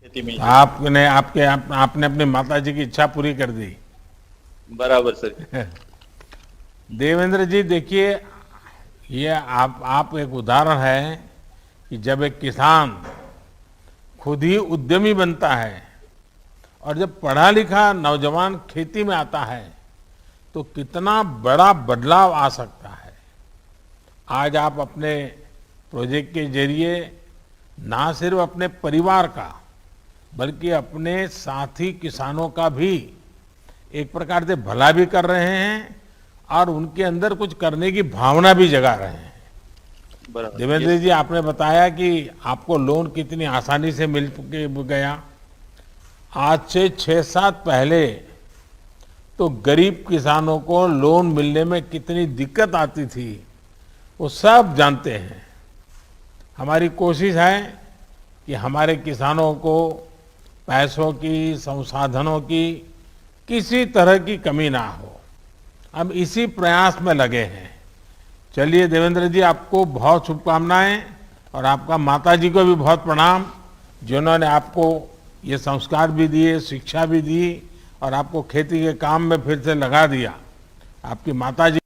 खेती में ही। आपने अपनी माता जी की इच्छा पूरी कर दी। बराबर सर। देवेंद्र जी देखिए, ये आप एक उदाहरण है कि जब एक किसान खुद ही उद्यमी बनता है और जब पढ़ा लिखा नौजवान खेती में आता है तो कितना बड़ा बदलाव आ सकता है। आज आप अपने प्रोजेक्ट के जरिए ना सिर्फ अपने परिवार का बल्कि अपने साथी किसानों का भी एक प्रकार से भला भी कर रहे हैं और उनके अंदर कुछ करने की भावना भी जगा रहे हैं। बराबर। देवेंद्र जी, आपने बताया कि आपको लोन कितनी आसानी से मिल के गया। आज से 6-7 पहले तो गरीब किसानों को लोन मिलने में कितनी दिक्कत आती थी वो सब जानते हैं। हमारी कोशिश है कि हमारे किसानों को पैसों की, संसाधनों की किसी तरह की कमी ना हो। हम इसी प्रयास में लगे हैं। चलिए देवेंद्र जी, आपको बहुत शुभकामनाएं और आपका माता जी को भी बहुत प्रणाम, जिन्होंने आपको ये संस्कार भी दिए, शिक्षा भी दी और आपको खेती के काम में फिर से लगा दिया। आपकी माता जी।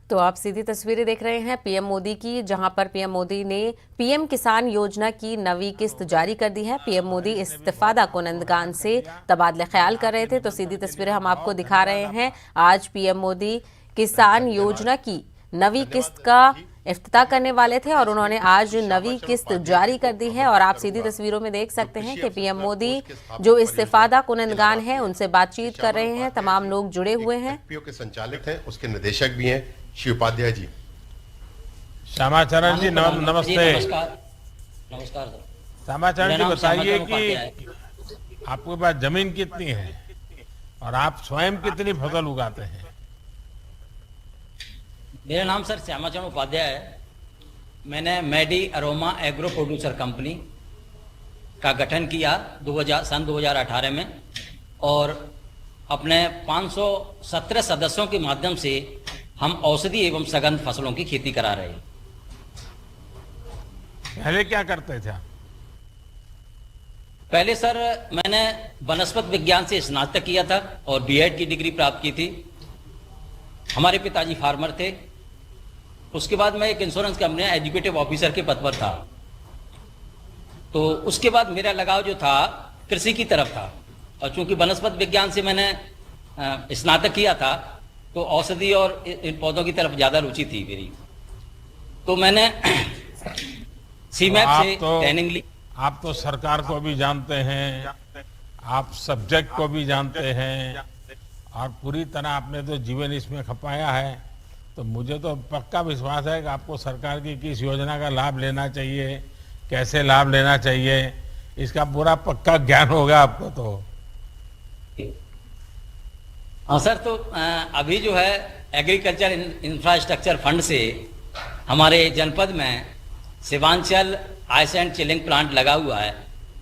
तो आप सीधी तस्वीरें देख रहे हैं पीएम मोदी की, जहां पर पीएम मोदी ने पीएम किसान योजना की नवी किस्त जारी कर दी है। पीएम मोदी इस्तीफादा कुनंदगान से तबादले ख्याल कर रहे थे, तो सीधी तस्वीरें हम आपको दिखा रहे हैं। आज पीएम मोदी किसान योजना की नवी किस्त का इफ्तिताह करने वाले थे और उन्होंने आज नवी किस्त जारी कर दी है। और आप सीधी तस्वीरों में देख सकते हैं कि पीएम मोदी जो इस्तीफादा कुनंदगान है उनसे बातचीत कर रहे हैं। तमाम लोग जुड़े हुए हैं। के संचालित हैं, उसके निदेशक भी हैं श्री उपाध्याय जी। श्यामाचरण जी नमस्ते। नमस्कार सर। श्यामाचरण जी, बताइए कि आपके पास जमीन कितनी है और आप स्वयं कितनी फसल उगाते हैं? मेरा नाम सर श्यामाचरण उपाध्याय है। मैंने Maddy aroma agro producer company का गठन किया सन 2018 में और अपने 517 सदस्यों के माध्यम से हम औषधि एवं सघन फसलों की खेती करा रहे हैं। पहले क्या करते थे? पहले सर मैंने वनस्पति विज्ञान से स्नातक किया था और बीएड की डिग्री प्राप्त की थी। हमारे पिताजी फार्मर थे। उसके बाद मैं एक इंश्योरेंस कंपनी एजुकेटिव ऑफिसर के पद पर था। तो उसके बाद मेरा लगाव जो था कृषि की तरफ था और चूंकि वनस्पति विज्ञान से मैंने स्नातक किया था तो औषधि और इन पौधों की तरफ ज्यादा रुचि थी मेरी। तो मैंने सीमैप से ट्रेनिंग ली। आप तो सरकार को भी जानते हैं, आप सब्जेक्ट को भी जानते हैं और पूरी तरह आपने तो जीवन इसमें खपाया है। तो मुझे तो पक्का विश्वास है कि आपको सरकार की किस योजना का लाभ लेना चाहिए, कैसे लाभ लेना चाहिए, इसका पूरा पक्का ज्ञान होगा आपको। तो हाँ सर, तो अभी जो है एग्रीकल्चर इंफ्रास्ट्रक्चर फंड से हमारे जनपद में शिवांचल आइस एंड चिलिंग प्लांट लगा हुआ है।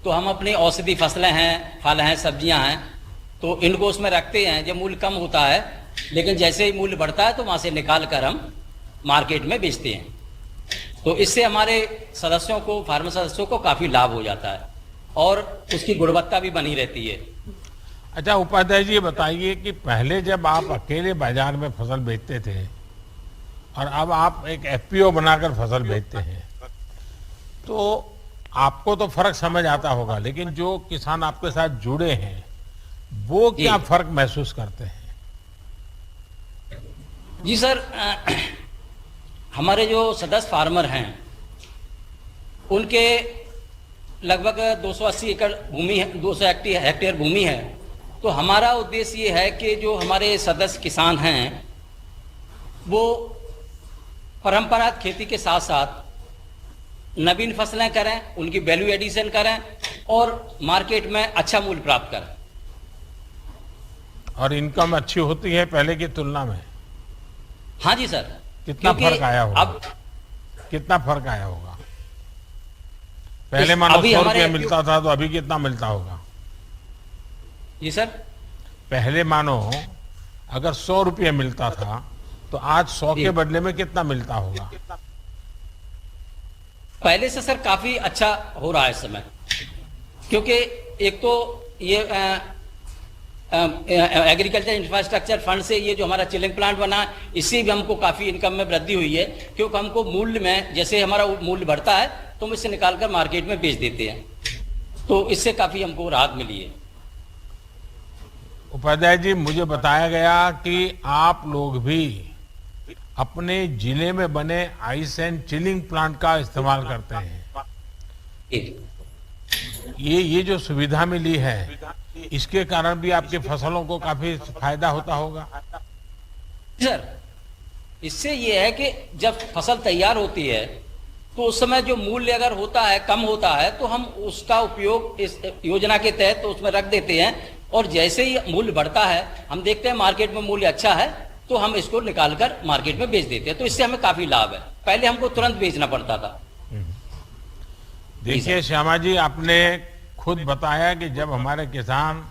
तो हम अपनी औषधि फसलें हैं, फल हैं, सब्जियां हैं, तो इनको उसमें रखते हैं। जब मूल्य कम होता है लेकिन जैसे ही मूल्य बढ़ता है तो वहाँ से निकाल कर हम मार्केट में बेचते हैं। तो इससे हमारे सदस्यों को, फार्मर सदस्यों को काफ़ी लाभ हो जाता है और उसकी गुणवत्ता भी बनी रहती है। अच्छा उपाध्याय जी, ये बताइए कि पहले जब आप अकेले बाजार में फसल बेचते थे और अब आप एक एफपीओ बनाकर फसल बेचते हैं, तो आपको तो फर्क समझ आता होगा, लेकिन जो किसान आपके साथ जुड़े हैं वो क्या फर्क महसूस करते हैं? जी सर, हमारे जो सदस्य फार्मर हैं उनके लगभग 280 एकड़ भूमि है, 200 हेक्टेयर भूमि है। तो हमारा उद्देश्य ये है कि जो हमारे सदस्य किसान हैं वो परंपरागत खेती के साथ साथ नवीन फसलें करें, उनकी वैल्यू एडिशन करें और मार्केट में अच्छा मूल्य प्राप्त करें। और इनकम अच्छी होती है पहले की तुलना में? हाँ जी सर। कितना फर्क आया होगा? अब कितना फर्क आया होगा? पहले मानो 100 रुपया मिलता था तो अभी कितना मिलता होगा? जी सर। पहले मानो अगर 100 रुपया मिलता था तो आज 100 के बदले में कितना मिलता होगा? पहले से सर काफी अच्छा हो रहा है इस समय, क्योंकि एक तो ये एग्रीकल्चर इंफ्रास्ट्रक्चर फंड से ये जो हमारा चिलिंग प्लांट बना, इससे भी हमको काफी इनकम में वृद्धि हुई है, क्योंकि हमको मूल्य में, जैसे हमारा मूल्य बढ़ता है तो हम इससे निकालकर मार्केट में बेच देते हैं, तो इससे काफी हमको राहत मिली है। उपाध्याय जी, मुझे बताया गया कि आप लोग भी अपने जिले में बने आइस एंड चिलिंग प्लांट का इस्तेमाल करते हैं। ये जो सुविधा मिली है, इसके कारण भी आपकी फसलों को काफी फायदा होता होगा। सर, इससे ये है कि जब फसल तैयार होती है तो उस समय जो मूल्य अगर होता है, कम होता है, तो हम उसका उपयोग इस योजना के तहत तो उसमें रख देते हैं, और जैसे ही मूल्य बढ़ता है, हम देखते हैं मार्केट में मूल्य अच्छा है तो हम इसको निकालकर मार्केट में बेच देते हैं, तो इससे हमें काफी लाभ है। पहले हमको तुरंत बेचना पड़ता था। देखिए श्यामा जी, आपने खुद बताया कि जब हमारे किसान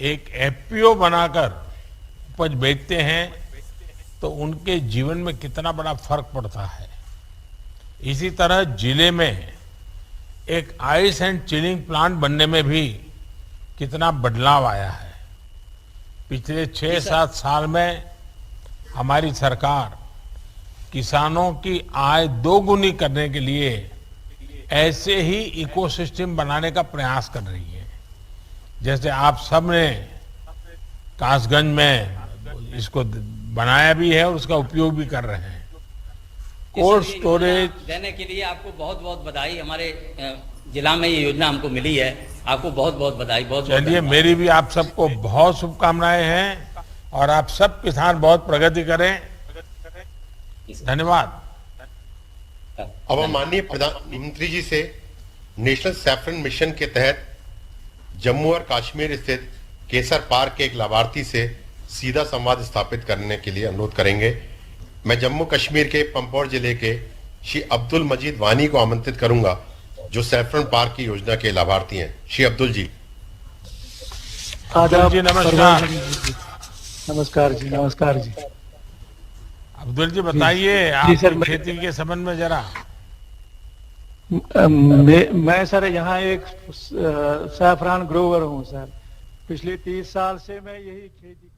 एक एफपीओ बनाकर उपज बेचते हैं तो उनके जीवन में कितना बड़ा फर्क पड़ता है। इसी तरह जिले में एक आइस एंड चिलिंग प्लांट बनने में भी कितना बदलाव आया है। पिछले 6-7 साल में हमारी सरकार किसानों की आय दोगुनी करने के लिए ऐसे ही इकोसिस्टम बनाने का प्रयास कर रही है। जैसे आप सब ने कासगंज में इसको बनाया भी है और उसका उपयोग भी कर रहे हैं। कोल्ड स्टोरेज देने के लिए आपको बहुत बहुत बधाई। हमारे जिला में ये योजना हमको मिली है, आपको बहुत बहुत बधाई। बहुत चलिए, मेरी भी आप सबको बहुत शुभकामनाएं हैं और आप सब किसान बहुत प्रगति करें। धन्यवाद। अब हम माननीय प्रधानमंत्री जी से नेशनल सैफरन मिशन के तहत जम्मू और कश्मीर स्थित केसर पार्क के एक लाभार्थी से सीधा संवाद स्थापित करने के लिए अनुरोध करेंगे। मैं जम्मू कश्मीर के पंपोर जिले के श्री अब्दुल मजीद वानी को आमंत्रित करूंगा, जो सैफरन पार्क की योजना के लाभार्थी हैं। श्री अब्दुल जी। अब्दुल जी नमस्कार। नमस्कार जी। नमस्कार जी। अब्दुल जी बताइए आप खेती के संबंध में जरा। मैं सर यहाँ एक सैफरान ग्रोवर हूँ सर। पिछले 30 साल से मैं यही खेती।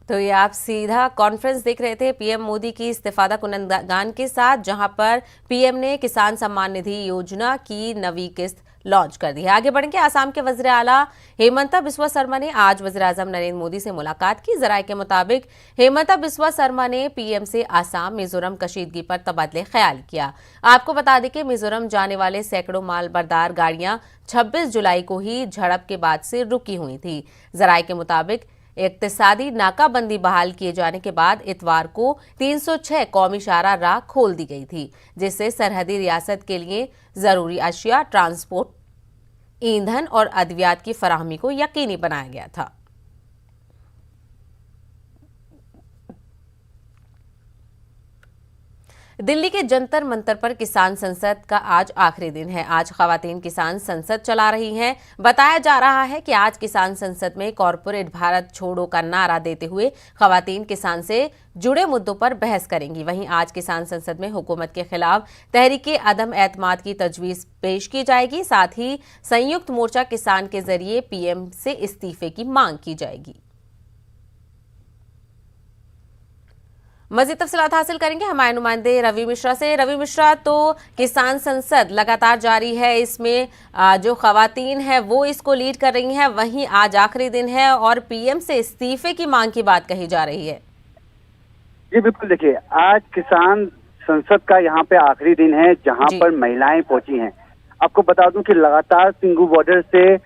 तो ये आप सीधा कॉन्फ्रेंस देख रहे थे पीएम मोदी की इस्तीफादा कुनंदगान के साथ, जहां पर पीएम ने किसान सम्मान निधि योजना की नवी किस्त लॉन्च कर दी है। आगे बढ़ेंगे। आसाम के वज़ीर आला हेमंता बिस्वा शर्मा ने आज वज़ीर आज़म नरेंद्र मोदी से मुलाकात की। जराये के मुताबिक हेमंता बिस्वा शर्मा ने पीएम से आसाम मिजोरम कशीदगी पर तबादले ख्याल किया। आपको बता दें कि मिजोरम जाने वाले सैकड़ों माल बरदार गाड़ियां 26 जुलाई को ही झड़प के बाद से रुकी हुई थी। जराये के मुताबिक इक्तिसादी नाकाबंदी बहाल किए जाने के बाद इतवार को 306 कौमी शाहराह राह खोल दी गई थी, जिससे सरहदी रियासत के लिए जरूरी अशिया, ट्रांसपोर्ट, ईंधन और अद्वियात की फराहमी को यकीनी बनाया गया था। दिल्ली के जंतर मंतर पर किसान संसद का आज आखिरी दिन है। आज खवातीन किसान संसद चला रही हैं। बताया जा रहा है कि आज किसान संसद में कॉरपोरेट भारत छोड़ो का नारा देते हुए खवातीन किसान से जुड़े मुद्दों पर बहस करेंगी। वहीं आज किसान संसद में हुकूमत के खिलाफ तहरीके अदम एतमाद की तजवीज पेश की जाएगी। साथ ही संयुक्त मोर्चा किसान के जरिए पीएम से इस्तीफे की मांग की जाएगी। मजीद तफसीलात हासिल करेंगे हमारे नुमाइंदे रवि मिश्रा से। रवि मिश्रा, तो किसान संसद लगातार जारी है, इसमें जो खवातीन है वो इसको लीड कर रही हैं, वहीं आज आखिरी दिन है और पीएम से इस्तीफे की मांग की बात कही जा रही है। जी बिल्कुल, देखिए आज किसान संसद का यहाँ पे आखिरी दिन है जहाँ पर महिलाएं पहुंची हैं। आपको बता दूं कि लगातार सिंघू बॉर्डर से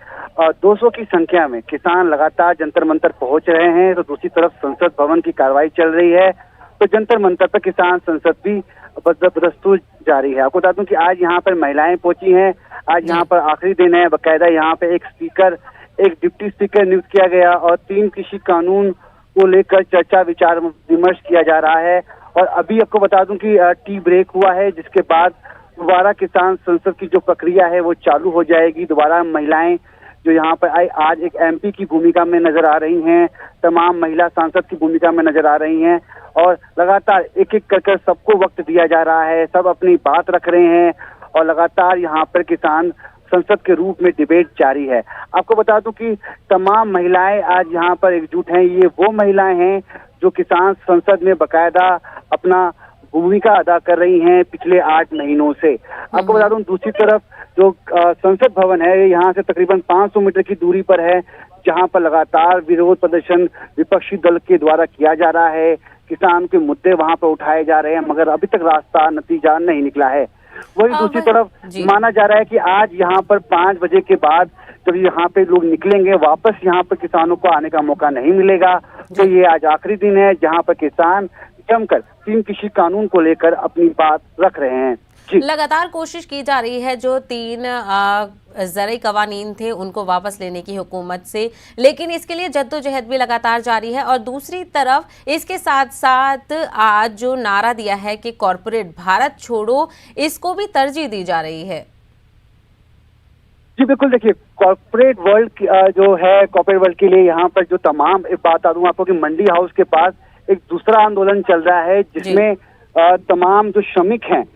200 की संख्या में किसान लगातार जंतर मंतर पहुंच रहे हैं, तो दूसरी तरफ संसद भवन की कार्रवाई चल रही है, तो जंतर मंतर पर किसान संसद भी बदस्तूर जारी है। आपको बता दूं कि आज यहाँ पर महिलाएं पहुंची हैं। आज यहाँ पर आखिरी दिन है। बाकायदा यहाँ पे एक स्पीकर, एक डिप्टी स्पीकर नियुक्त किया गया और 3 कृषि कानून को लेकर चर्चा विचार विमर्श किया जा रहा है। और अभी आपको बता दूं कि टी ब्रेक हुआ है, जिसके बाद दोबारा किसान संसद की जो प्रक्रिया है वो चालू हो जाएगी। दोबारा महिलाएं जो यहाँ पर आई आज एक एमपी की भूमिका में नजर आ रही हैं, तमाम महिला सांसद की भूमिका में नजर आ रही हैं और लगातार एक एक कर सबको वक्त दिया जा रहा है, सब अपनी बात रख रहे हैं और लगातार यहाँ पर किसान संसद के रूप में डिबेट जारी है। आपको बता दूं कि तमाम महिलाएं आज यहाँ पर एकजुट हैं। ये वो महिलाएं हैं जो किसान संसद में बकायदा अपना भूमिका अदा कर रही हैं पिछले 8 महीनों से। आपको बता दूं दूसरी तरफ जो संसद भवन है यहाँ से तकरीबन 500 मीटर की दूरी पर है, जहां पर लगातार विरोध प्रदर्शन विपक्षी दल के द्वारा किया जा रहा है। किसान के मुद्दे वहां पर उठाए जा रहे हैं, मगर अभी तक रास्ता नतीजा नहीं निकला है। वही दूसरी तरफ माना जा रहा है कि आज यहाँ पर 5 बजे के बाद जब यहाँ पे लोग निकलेंगे, वापस यहाँ पर किसानों को आने का मौका नहीं मिलेगा। तो ये आज आखिरी दिन है जहाँ पर किसान जमकर 3 कृषि कानून को लेकर अपनी बात रख रहे हैं। लगातार कोशिश की जा रही है जो 3 ज़रई कवानीन थे उनको वापस लेने की हुकूमत से, लेकिन इसके लिए जद्दोजहद भी लगातार जारी है। और दूसरी तरफ इसके साथ साथ आज जो नारा दिया है कि कॉरपोरेट भारत छोड़ो, इसको भी तरजीह दी जा रही है। जी बिल्कुल, देखिए कॉर्पोरेट वर्ल्ड जो है, कॉर्पोरेट वर्ल्ड के लिए यहाँ पर जो तमाम, एक बात बता दूं आपको कि मंडी हाउस के पास एक दूसरा आंदोलन चल रहा है जिसमें तमाम जो श्रमिक हैं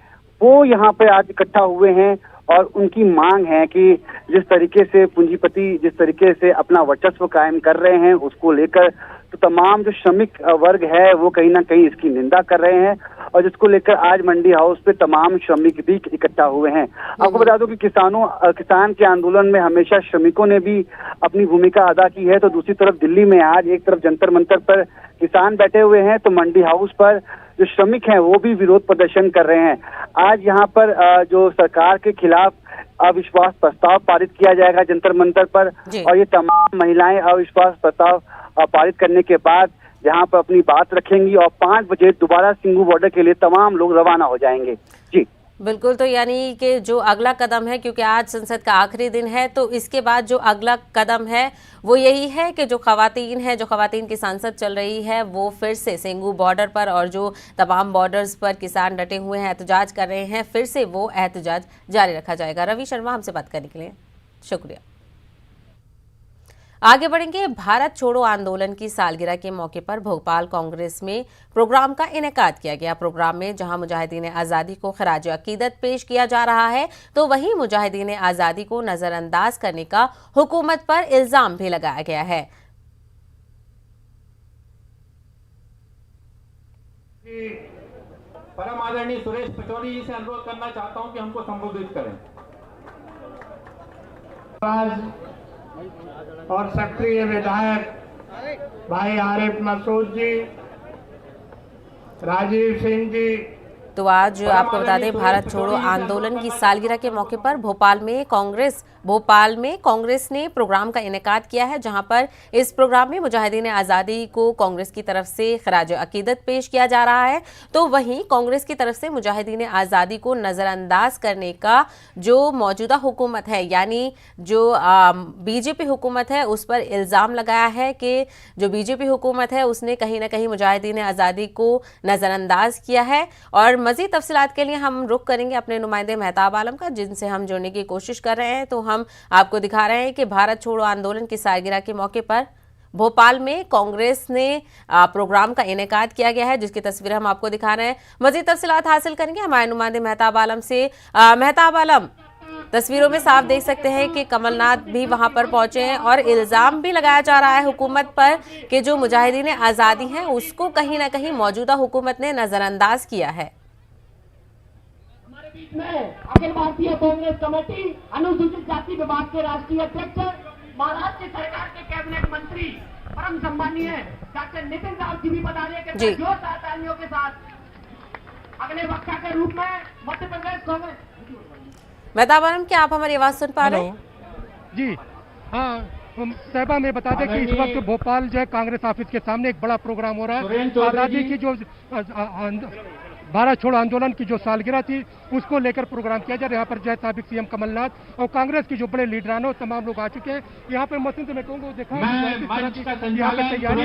वो यहाँ पे आज इकट्ठा हुए हैं और उनकी मांग है कि जिस तरीके से पूंजीपति जिस तरीके से अपना वर्चस्व कायम कर रहे हैं उसको लेकर तो तमाम जो श्रमिक वर्ग है वो कहीं ना कहीं इसकी निंदा कर रहे हैं और जिसको लेकर आज मंडी हाउस पे तमाम श्रमिक भी इकट्ठा हुए हैं। आपको बता दूं कि किसान के आंदोलन में हमेशा श्रमिकों ने भी अपनी भूमिका अदा की है। तो दूसरी तरफ दिल्ली में आज एक तरफ जंतर मंतर पर किसान बैठे हुए हैं तो मंडी हाउस पर जो श्रमिक हैं वो भी विरोध प्रदर्शन कर रहे हैं। आज यहाँ पर जो सरकार के खिलाफ अविश्वास प्रस्ताव पारित किया जाएगा जंतर मंतर पर और ये तमाम महिलाएं अविश्वास प्रस्ताव पारित करने के बाद यहाँ पर अपनी बात रखेंगी और 5 बजे दोबारा सिंघू बॉर्डर के लिए तमाम लोग रवाना हो जाएंगे। जी बिल्कुल, तो यानी कि जो अगला कदम है, क्योंकि आज संसद का आखिरी दिन है, तो इसके बाद जो अगला कदम है वो यही है कि जो खवातीन की संसद चल रही है वो फिर से सिंघू बॉर्डर पर और जो तमाम बॉर्डर्स पर किसान डटे हुए हैं, एहतजाज कर रहे हैं, फिर से वो एहतजाज जारी रखा जाएगा। रवि शर्मा हमसे बात करने के लिए शुक्रिया। आगे बढ़ेंगे। भारत छोड़ो आंदोलन की सालगिरह के मौके पर भोपाल कांग्रेस में प्रोग्राम का इनेकाद किया गया। प्रोग्राम में जहां मुजाहिदीन आज़ादी को खराज अकीदत पेश किया जा रहा है तो वहीं मुजाहिदीन आज़ादी को नजरअंदाज करने का हुकूमत पर इल्जाम भी लगाया गया है। परम आदरणीय सुरेश पचौरी जी से अनुरोध करना चाहता हूं कि हमको संबोधित करें। और सक्रिय विधायक भाई आरिफ मसूद जी, राजीव सिंह जी। तो आज आपको बता दें, भारत छोड़ो आंदोलन की सालगिरह के मौके पर भोपाल में कांग्रेस ने प्रोग्राम का इनेकाद किया है, जहां पर इस प्रोग्राम में मुजाहिदीन आज़ादी को कांग्रेस की तरफ से खराज अकीदत पेश किया जा रहा है। तो वहीं कांग्रेस की तरफ से मुजाहिदीन आज़ादी को नज़रअंदाज करने का जो मौजूदा हुकूमत है, यानी जो बीजेपी हुकूमत है, उस पर इल्ज़ाम लगाया है कि जो बीजेपी हुकूमत है उसने कहीं ना कहीं मुजाहिदीन आज़ादी को नज़रअंदाज किया है। और मज़ीद तफसीलात के लिए हम रुख करेंगे अपने नुमाइंदे मेहताब आलम का, जिनसे हम जुड़ने की कोशिश कर रहे हैं। तो हम आपको दिखा रहे हैं कि भारत छोड़ो आंदोलन की सालगिरह के मौके पर भोपाल में कांग्रेस ने प्रोग्राम का इनेकाद किया गया है, जिसकी तस्वीर हम आपको दिखा रहे हैं। मज़ीद तफसीलात हासिल करेंगे हमारे नुमाइंदे मेहताब आलम से। मेहताब आलम, तस्वीरों में साफ देख सकते हैं कि कमलनाथ भी वहां पर पहुंचे हैं और इल्जाम भी लगाया जा रहा है हुकूमत पर कि जो मुजाहिदीन आज़ादी हैं उसको कहीं ना कहीं मौजूदा हुकूमत ने नजरअंदाज किया है। हमारे बीच में अखिल भारतीय कांग्रेस कमेटी अनुसूचित जाति विभाग के राष्ट्रीय अध्यक्ष, महाराष्ट्र सरकार के कैबिनेट मंत्री, परम सम्मानीय डॉक्टर नितिन राउत जी भी बता रहे हैं कि जो सहतालियों के साथ अगले वक्ता के रूप में मध्य प्रदेश कांग्रेस। मेहताब आलम, क्या आप हमारी आवाज सुन पा रहे हैं? जी हाँ साहबा, मैं बता दें कि इस वक्त भोपाल जो है कांग्रेस ऑफिस के सामने एक बड़ा प्रोग्राम हो रहा है। आज़ादी की जो भारत छोड़ो आंदोलन की जो सालगिरह थी उसको लेकर प्रोग्राम किया जा रहा है। यहाँ पर जो है साबिक सीएम कमलनाथ और कांग्रेस के जो बड़े लीडरान हो तमाम लोग आ चुके हैं। यहाँ पर मौसम से मैं कहूँगा देखा यहाँ पे तैयारी,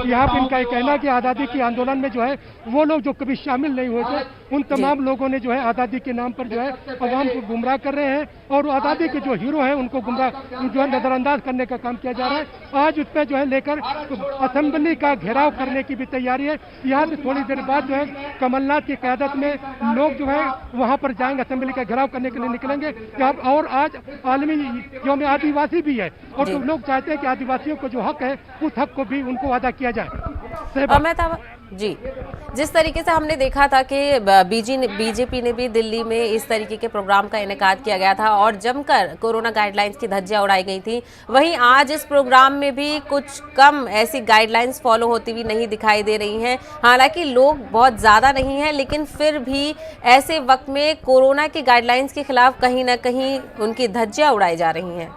यहाँ पे इनका कहना है कि आज़ादी के आंदोलन में जो है वो लोग जो कभी शामिल नहीं हुए थे उन तमाम लोगों ने जो है आज़ादी के नाम पर जो है अवाम को गुमराह कर रहे हैं और आज़ादी के जो हीरो हैं उनको गुमराह जो है नजरअंदाज करने का काम किया जा रहा है। आज उस पर जो है लेकर असेंबली का घेराव करने की भी तैयारी है। यहाँ से थोड़ी देर बाद जो है कमलनाथ की क़यादत में लोग जो है वहाँ पर जाएंगे, असेंबली का घेराव करने के लिए निकलेंगे। और आज आलमी यौम आदिवासी भी है और तो लोग चाहते हैं कि आदिवासियों को जो हक है उस हक को भी उनको अदा किया जाए। जी, जिस तरीके से हमने देखा था कि बीजेपी ने भी दिल्ली में इस तरीके के प्रोग्राम का इनेकाद किया गया था और जमकर कोरोना गाइडलाइंस की धज्जियां उड़ाई गई थी, वहीं आज इस प्रोग्राम में भी कुछ कम ऐसी गाइडलाइंस फॉलो होती हुई नहीं दिखाई दे रही हैं। हालांकि लोग बहुत ज़्यादा नहीं हैं, लेकिन फिर भी ऐसे वक्त में कोरोना की गाइडलाइंस के खिलाफ कहीं ना कहीं उनकी धज्जियां उड़ाई जा रही हैं।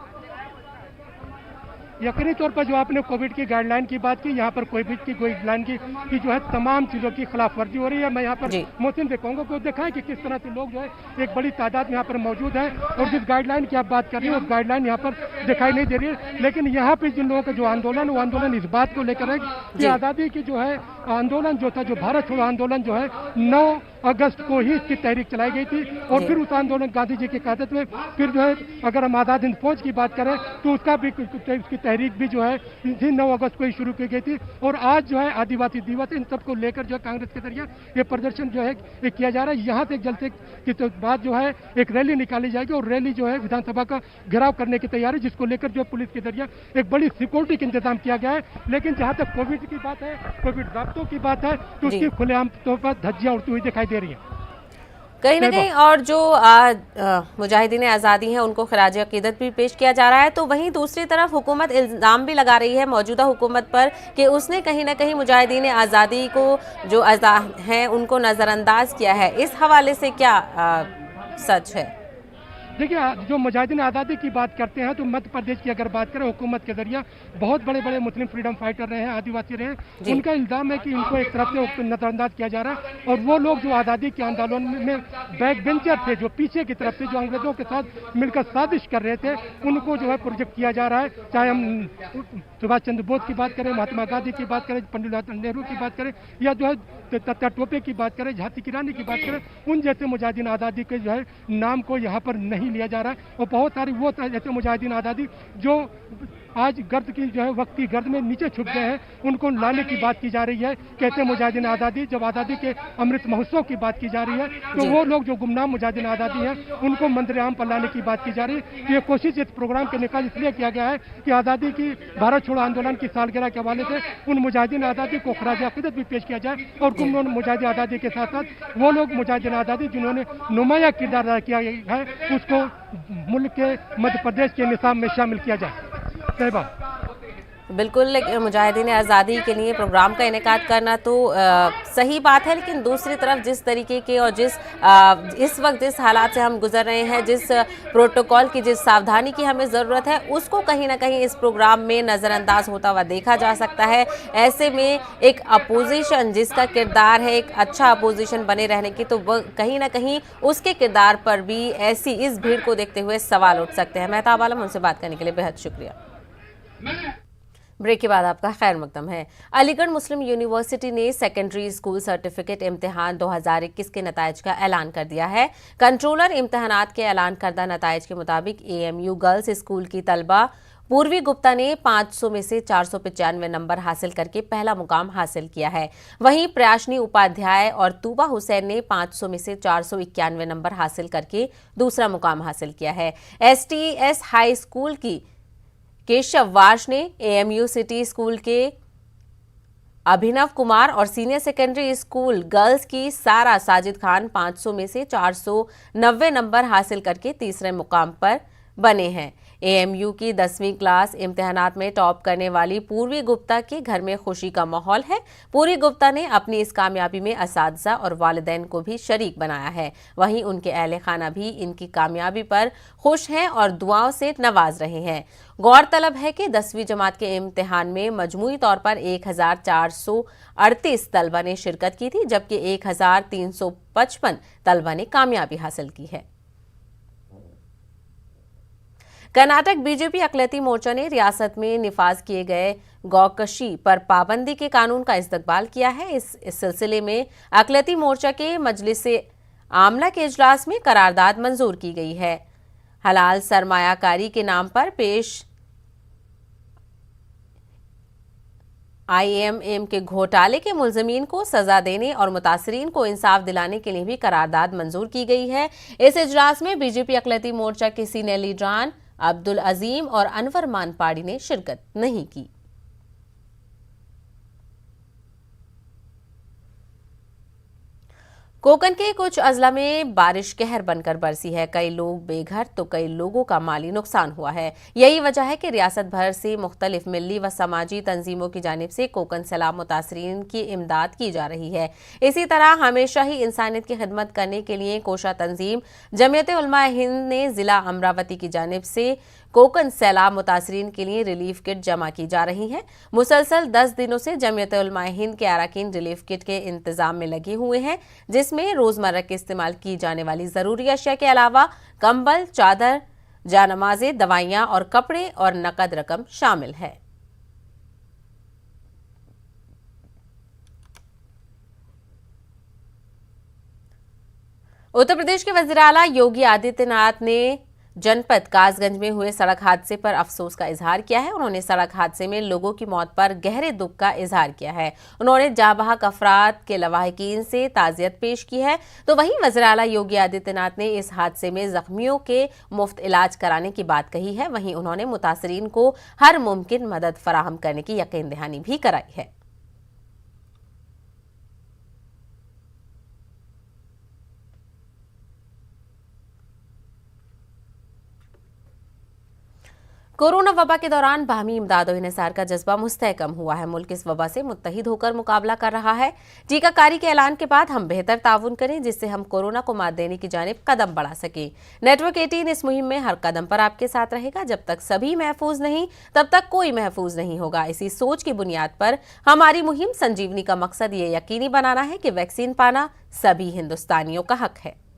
यकीनी तौर पर जो आपने कोविड की गाइडलाइन की बात की, यहाँ पर कोविड की गाइडलाइन की जो है तमाम चीज़ों की खिलाफ वर्जी हो रही है। मैं यहाँ पर मोहसिन से कहूँगा को देखा है कि किस तरह से लोग जो है एक बड़ी तादाद में यहाँ पर मौजूद है और जिस गाइडलाइन की आप बात कर रही है उस गाइडलाइन यहाँ पर दिखाई नहीं दे रही है। लेकिन यहाँ पे जिन लोगों का जो आंदोलन वो आंदोलन इस बात को लेकर है कि आज़ादी की जो है आंदोलन जो था, जो भारत छोड़ो आंदोलन जो है 9 अगस्त को ही इसकी तहरीक चलाई गई थी और फिर उस आंदोलन गांधी जी की क़यादत में फिर जो है अगर हम आज़ाद हिंद फौज की बात करें तो उसका भी उसकी तहरीक भी जो है 9 अगस्त को ही शुरू की गई थी। और आज जो है आदिवासी दिवस इन सबको लेकर जो है कांग्रेस के जरिए ये प्रदर्शन जो है ये किया जा रहा है। यहाँ से एक जलसे की तो बाद जो है एक रैली निकाली जाएगी और रैली जो है विधानसभा का घेराव करने की तैयारी, जिसको लेकर जो पुलिस के जरिए एक बड़ी सिक्योरिटी का इंतजाम किया गया है। लेकिन जहाँ तक कोविड की बात है, कोविड ज़ाब्तों की बात है तो उसकी खुलेआम तौर पर धज्जियां उड़ती हुई दिखाई दे रही है कहीं ना कहीं। और जो मुजाहिदीन आज़ादी हैं उनको खराज अकीदत भी पेश किया जा रहा है, तो वहीं दूसरी तरफ हुकूमत इल्ज़ाम भी लगा रही है मौजूदा हुकूमत पर कि उसने कहीं ना कहीं मुजाहिदीन आज़ादी को जो हैं उनको नज़रअंदाज किया है। इस हवाले से क्या सच है? देखिए, जो मुजाहिदीन आज़ादी की बात करते हैं तो मध्य प्रदेश की अगर बात करें हुकूमत के जरिए बहुत बड़े बड़े मुस्लिम फ्रीडम फाइटर रहे हैं, आदिवासी रहे हैं, उनका इल्ज़ाम है कि इनको एक तरफ से नज़रअंदाज किया जा रहा है और वो लोग जो आज़ादी के आंदोलन में बैक बेंचर थे, जो पीछे की तरफ से जो अंग्रेज़ों के साथ मिलकर साजिश कर रहे थे, उनको जो है प्रोजेक्ट किया जा रहा है। चाहे हम सुभाष चंद्र बोस की बात करें, महात्मा गांधी की बात करें, पंडित जवाहरलाल नेहरू की बात करें या जो है तात्या टोपे की बात करें, झांसी की रानी की बात करें, उन जैसे मुजाहिदीन आज़ादी के जो है नाम को यहाँ पर नहीं लिया जा रहा है। और बहुत सारी वो जैसे मुजाहिदीन आज़ादी जो आज गर्द की जो है वक्त की गर्द में नीचे छुप गए हैं, उनको लाने की बात की जा रही है। कैसे मुजाहिदीन आज़ादी, जब आज़ादी के अमृत महोत्सव की बात की जा रही है तो वो लोग जो गुमनाम मुजाहिदीन आज़ादी हैं उनको मंदिर आम पर लाने की बात की जा रही है। ये कोशिश इस प्रोग्राम के निकाल इसलिए किया गया है कि आज़ादी की भारत छोड़ो आंदोलन की सालगिरह के हवाले से उन मुजाहिदीन आज़ादी को खराज अकीदत भी पेश किया जाए और गुमनाम मुजाहिदीन आज़ादी के साथ साथ वो लोग मुजाहिदीन आज़ादी जिन्होंने नुमाया किरदार अदा किया है उसको मुल्क के मध्य प्रदेश के निसाब में शामिल किया जाए। बिल्कुल, मुजाहिदीन आज़ादी के लिए प्रोग्राम का इनेकाद करना तो सही बात है, लेकिन दूसरी तरफ जिस तरीके के और इस वक्त जिस हालात से हम गुजर रहे हैं, जिस प्रोटोकॉल की, जिस सावधानी की हमें ज़रूरत है, उसको कहीं ना कहीं इस प्रोग्राम में नज़रअंदाज होता हुआ देखा जा सकता है। ऐसे में एक अपोजिशन जिसका किरदार है एक अच्छा अपोजिशन बने रहने की, तो वह कहीं ना कहीं उसके किरदार पर भी ऐसी इस भीड़ को देखते हुए सवाल उठ सकते हैं। मेहताब आलम, उनसे बात करने के लिए बेहद शुक्रिया। ब्रेक के बाद आपका खैर मकदम है। अलीगढ़ मुस्लिम यूनिवर्सिटी ने सेकेंडरी स्कूल सर्टिफिकेट इम्तिहान 2021 के नताइज का ऐलान कर दिया है। कंट्रोलर इम्तिहानात के ऐलान करदा नताइज के मुताबिक AMU गर्ल्स स्कूल की तलबा पूर्वी गुप्ता ने 500 में से 495 नंबर हासिल करके पहला मुकाम हासिल किया है। वहीं प्रयाशनी उपाध्याय और तूबा हुसैन ने 500 में से 491 नंबर हासिल करके दूसरा मुकाम हासिल किया है। STS हाई स्कूल की केशव वार्ष ने AMU सिटी स्कूल के अभिनव कुमार और सीनियर सेकेंडरी स्कूल गर्ल्स की सारा साजिद खान 500 में से 490 नंबर हासिल करके तीसरे मुकाम पर बने हैं। एएमयू की 10वीं क्लास इम्तिहानात में टॉप करने वाली पूर्वी गुप्ता के घर में खुशी का माहौल है। पूर्वी गुप्ता ने अपनी इस कामयाबी में असातिज़ा और वालिदैन को भी शरीक बनाया है। वहीं उनके अहले खाना भी इनकी कामयाबी पर खुश हैं और दुआओं से नवाज रहे हैं। गौरतलब है कि 10वीं जमात के इम्तिहान में मजमूई तौर पर 1438 तलबा ने शिरकत की थी, जबकि 1355 तलबा ने कामयाबी हासिल की है। कर्नाटक बीजेपी अक़लियती मोर्चा ने रियासत में निफाज किए गए गौकशी पर पाबंदी के कानून का इस्तकबाल किया है। इस सिलसिले में अक़लियती मोर्चा के मजलिस-ए आमला के इजलास में करारदाद मंजूर की गई है। हलाल सरमायाकारी के नाम पर पेश IMM के घोटाले के मुलजमीन को सजा देने और मुतासरीन को इंसाफ दिलाने के लिए भी करारदाद मंजूर की गई है। इस इजलास में बीजेपी अक़लियती मोर्चा के सीनियर लीडरान अब्दुल अजीम और अनवर मानपाड़ी ने शिरकत नहीं की। कोकन के कुछ अजला में बारिश कहर बनकर बरसी है। कई लोग बेघर तो कई लोगों का माली नुकसान हुआ है। यही वजह है कि रियासत भर से मुख्तलिफ मिल्ली व समाजी तंजीमों की जानिब से कोकन सैलाब मुतासरीन की इमदाद की जा रही है। इसी तरह हमेशा ही इंसानियत की खिदमत करने के लिए कोशा तंजीम जमीयत उलमा हिंद ने जिला अमरावती की जानिब से कोकन सैलाब मुतासरीन के लिए रिलीफ किट जमा की जा रही है। मुसलसल 10 दिनों से जमीयत उलमा हिंद के अरकान रिलीफ किट के इंतजाम में लगे हुए हैं, जिसमें रोजमर्रा के इस्तेमाल की जाने वाली जरूरी अशिया के अलावा कंबल, चादर, जानमाज़ें, दवाइयां और कपड़े और नकद रकम शामिल है। उत्तर प्रदेश के वज़ीर आला योगी आदित्यनाथ ने जनपद कासगंज में हुए सड़क हादसे पर अफसोस का इजहार किया है। उन्होंने सड़क हादसे में लोगों की मौत पर गहरे दुख का इजहार किया है। उन्होंने जाबाहक अफराद के लवाहिकीन से ताज़ियत पेश की है। तो वहीं वज़ीर आला योगी आदित्यनाथ ने इस हादसे में जख्मियों के मुफ्त इलाज कराने की बात कही है। वहीं उन्होंने मुतासरीन को हर मुमकिन मदद फराहम करने की यकीन दहानी भी कराई है। कोरोना वबा के दौरान बाहमी इमदाद और इन्हिसार का जज्बा मुस्तहकम हुआ है। मुल्क इस वबा से मुत्तहिद होकर मुकाबला कर रहा है। टीकाकारी के ऐलान के बाद हम बेहतर ताउन करें, जिससे हम कोरोना को मात देने की जानिब कदम बढ़ा सकें। नेटवर्क 18 इस मुहिम में हर कदम पर आपके साथ रहेगा। जब तक सभी महफूज नहीं, तब तक कोई महफूज नहीं होगा। इसी सोच की बुनियाद पर हमारी मुहिम संजीवनी का मकसद ये यकीनी बनाना है कि वैक्सीन पाना सभी हिंदुस्तानियों का हक है।